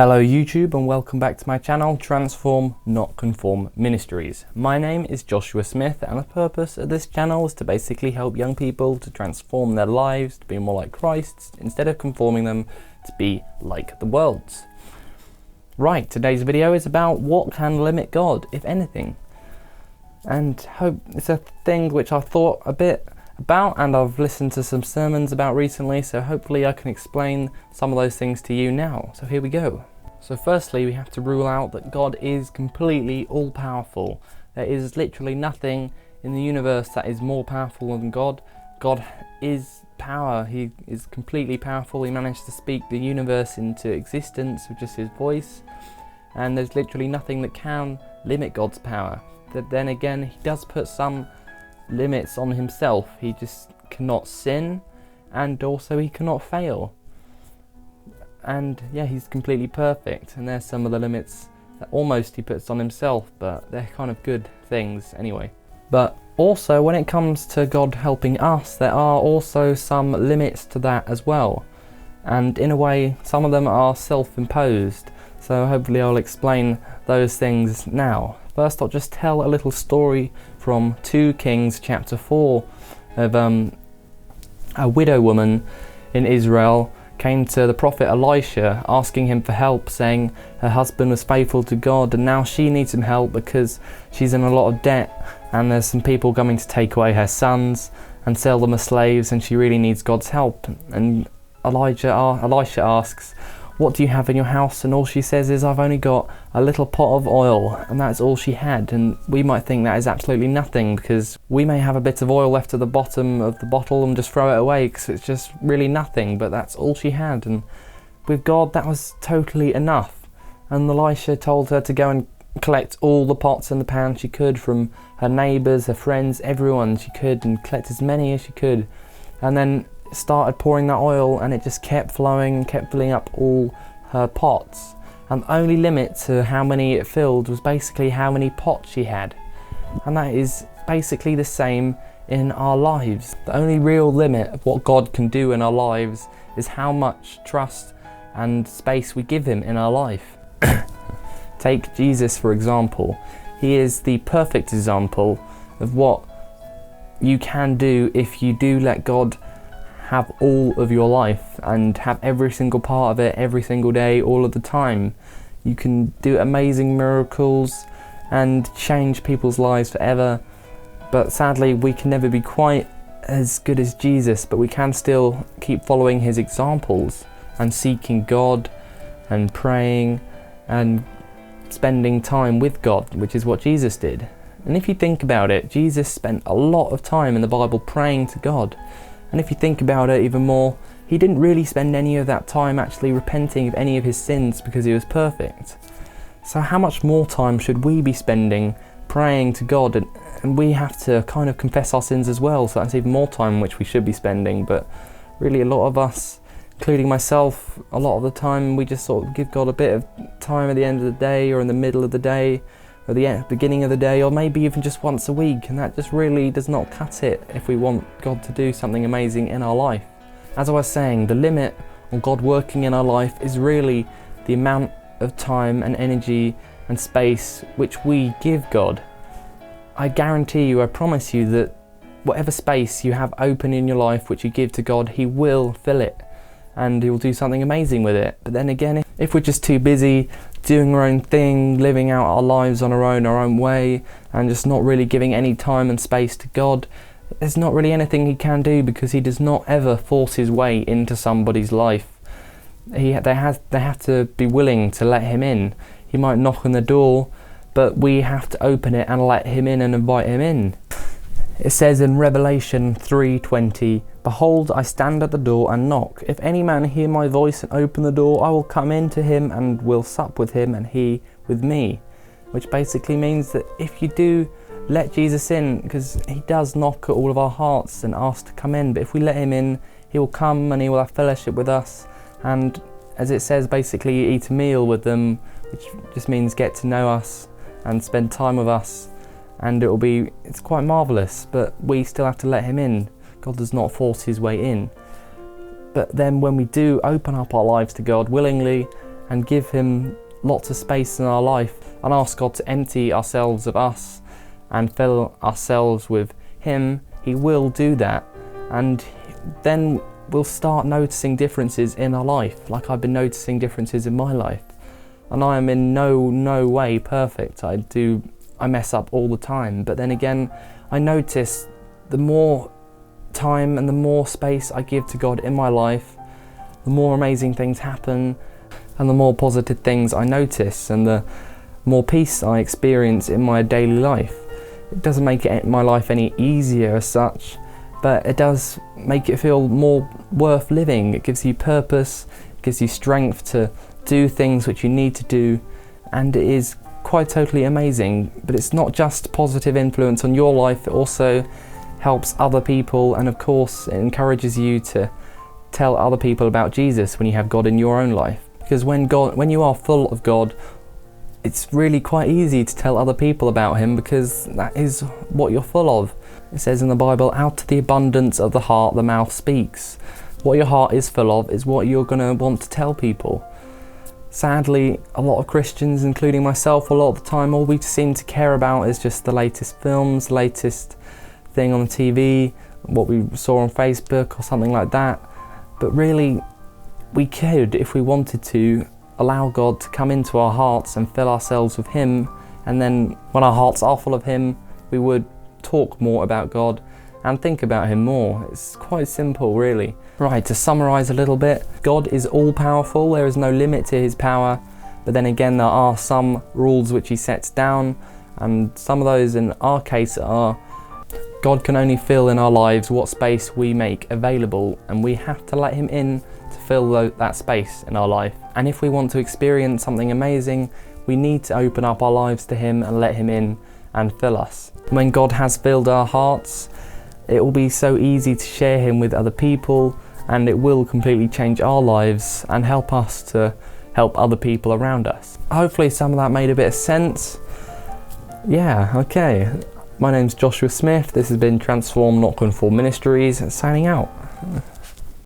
Hello YouTube and welcome back to my channel, Transform, Not Conform Ministries. My name is Joshua Smith and the purpose of this channel is to basically help young people to transform their lives to be more like Christ instead of conforming them to be like the world's. Right, today's video is about what can limit God, if anything. And hope it's a thing which I've thought a bit about and I've listened to some sermons about recently, so hopefully I can explain some of those things to you now. So here we go. So firstly, we have to rule out that God is completely all-powerful. There is literally nothing in the universe that is more powerful than God. God is power. He is completely powerful. He managed to speak the universe into existence with just his voice, and there's literally nothing that can limit God's power. But then again, he does put some limits on himself. He just cannot sin, and also he cannot fail. And yeah, he's completely perfect, and there's some of the limits that almost he puts on himself, but they're kind of good things anyway. But also when it comes to God helping us, there are also some limits to that as well, and in a way some of them are self-imposed, so hopefully I'll explain those things now. First, I'll just tell a little story from 2 Kings chapter 4 of a widow woman in Israel came to the prophet Elisha asking him for help, saying her husband was faithful to God and now she needs some help because she's in a lot of debt and there's some people coming to take away her sons and sell them as slaves, and she really needs God's help. And Elisha asks, "What do you have in your house?" And all she says is, "I've only got a little pot of oil," and that's all she had. And we might think that is absolutely nothing, because we may have a bit of oil left at the bottom of the bottle and just throw it away because it's just really nothing, but that's all she had. And with God that was totally enough. And Elisha told her to go and collect all the pots and the pans she could from her neighbours, her friends, everyone she could, and collect as many as she could. And then started pouring that oil, and it just kept flowing and kept filling up all her pots, and the only limit to how many it filled was basically how many pots she had. And that is basically the same in our lives. The only real limit of what God can do in our lives is how much trust and space we give him in our life. Take Jesus for example. He is the perfect example of what you can do if you do let God have all of your life and have every single part of it every single day, all of the time. You can do amazing miracles and change people's lives forever, but sadly we can never be quite as good as Jesus, but we can still keep following his examples and seeking God and praying and spending time with God, which is what Jesus did. And if you think about it, Jesus spent a lot of time in the Bible praying to God. And if you think about it even more, he didn't really spend any of that time actually repenting of any of his sins because he was perfect. So how much more time should we be spending praying to God? And we have to kind of confess our sins as well, so that's even more time which we should be spending. But really a lot of us, including myself, a lot of the time we just sort of give God a bit of time at the end of the day or in the middle of the day, or the beginning of the day, or maybe even just once a week, and that just really does not cut it if we want God to do something amazing in our life. As I was saying, the limit on God working in our life is really the amount of time and energy and space which we give God. I guarantee you, I promise you that whatever space you have open in your life which you give to God, he will fill it and he will do something amazing with it. But then again, if we're just too busy doing our own thing, living out our lives on our own way, and just not really giving any time and space to God, there's not really anything he can do, because he does not ever force his way into somebody's life. They have to be willing to let him in. He might knock on the door, but we have to open it and let him in and invite him in. It says in Revelation 3:20, "Behold, I stand at the door and knock. If any man hear my voice and open the door, I will come in to him and will sup with him and he with me." Which basically means that if you do let Jesus in, because he does knock at all of our hearts and ask to come in, but if we let him in, he will come and he will have fellowship with us. And as it says, basically eat a meal with them, which just means get to know us and spend time with us. And it's quite marvellous, but we still have to let him in. God does not force his way in. But then when we do open up our lives to God willingly and give him lots of space in our life and ask God to empty ourselves of us and fill ourselves with him, he will do that. And then we'll start noticing differences in our life, like I've been noticing differences in my life. And I am in no way perfect. I mess up all the time, but then again, I notice the more time and the more space I give to God in my life, the more amazing things happen and the more positive things I notice and the more peace I experience in my daily life. It doesn't make my life any easier as such, but it does make it feel more worth living. It gives you purpose, it gives you strength to do things which you need to do, and it is quite totally amazing. But it's not just positive influence on your life, it also helps other people, and of course it encourages you to tell other people about Jesus when you have God in your own life. Because when you are full of God, it's really quite easy to tell other people about him, because that is what you're full of. It says in the Bible, out of the abundance of the heart the mouth speaks. What your heart is full of is what you're going to want to tell people. Sadly, a lot of Christians, including myself, a lot of the time all we seem to care about is just the latest films, latest thing on the TV, what we saw on Facebook or something like that. But really, we could, if we wanted to, allow God to come into our hearts and fill ourselves with him, and then when our hearts are full of him, we would talk more about God and think about him more. It's quite simple, really. Right, to summarise a little bit, God is all-powerful, there is no limit to his power, but then again there are some rules which he sets down, and some of those in our case are God can only fill in our lives what space we make available, and we have to let him in to fill that space in our life. And if we want to experience something amazing, we need to open up our lives to him and let him in and fill us. When God has filled our hearts, it will be so easy to share him with other people, and it will completely change our lives and help us to help other people around us. Hopefully some of that made a bit of sense. Yeah, okay. My name's Joshua Smith. This has been Transform, Not Conform Ministries, signing out.